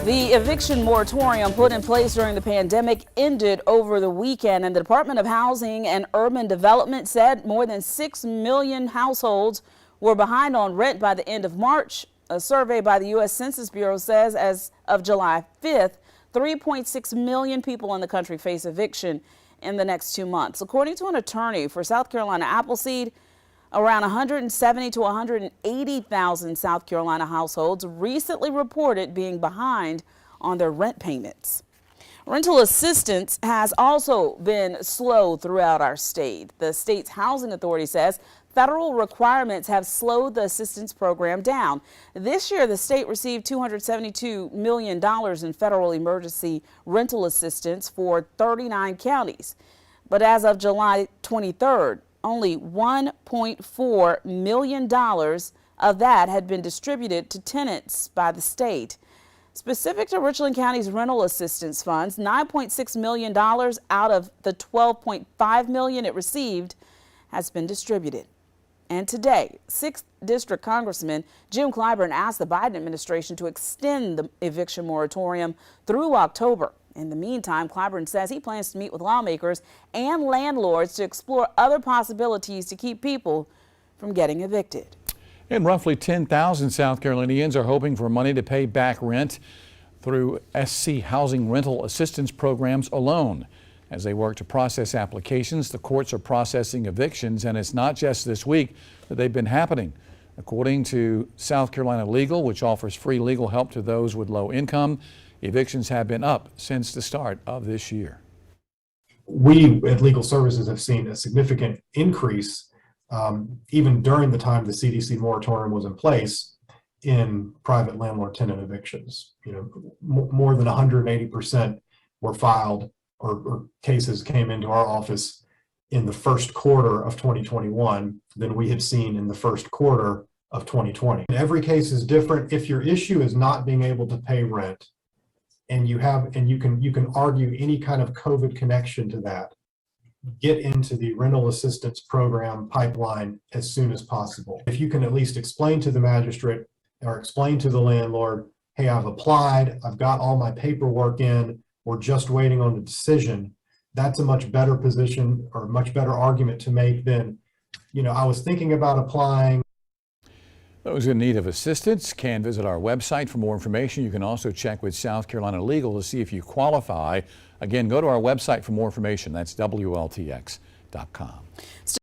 The eviction moratorium put in place during the pandemic ended over the weekend, and the Department of Housing and Urban Development said more than 6 million households were behind on rent by the end of March. A survey by the U.S. Census Bureau says as of July 5th, 3.6 million people in the country face eviction in the next 2 months. According to an attorney for South Carolina Appleseed, around 170 to 180,000 South Carolina households recently reported being behind on their rent payments. Rental assistance has also been slow throughout our state. The state's housing authority says federal requirements have slowed the assistance program down. This year, the state received $272 million in federal emergency rental assistance for 39 counties. But as of July 23rd, only $1.4 million of that had been distributed to tenants by the state. Specific to Richland County's rental assistance funds, $9.6 million out of the $12.5 million it received has been distributed. And today, 6th District Congressman Jim Clyburn asked the Biden administration to extend the eviction moratorium through October. In the meantime, Clyburn says he plans to meet with lawmakers and landlords to explore other possibilities to keep people from getting evicted. And roughly 10,000 South Carolinians are hoping for money to pay back rent through SC housing rental assistance programs alone. As they work to process applications, the courts are processing evictions, and it's not just this week that they've been happening. According to South Carolina Legal, which offers free legal help to those with low income, evictions have been up since the start of this year. We at Legal Services have seen a significant increase, even during the time the CDC moratorium was in place, in private landlord-tenant evictions. More than 180% were filed or cases came into our office in the first quarter of 2021 than we had seen in the first quarter of 2020. Every case is different. If your issue is not being able to pay rent, and you can argue any kind of COVID connection to that, get into the rental assistance program pipeline as soon as possible. If you can at least explain to the magistrate or explain to the landlord, hey, I've applied, I've got all my paperwork in, we're just waiting on the decision, that's a much better position or much better argument to make than, I was thinking about applying. Those in need of assistance can visit our website for more information. You can also check with South Carolina Legal to see if you qualify. Again, go to our website for more information. That's WLTX.com.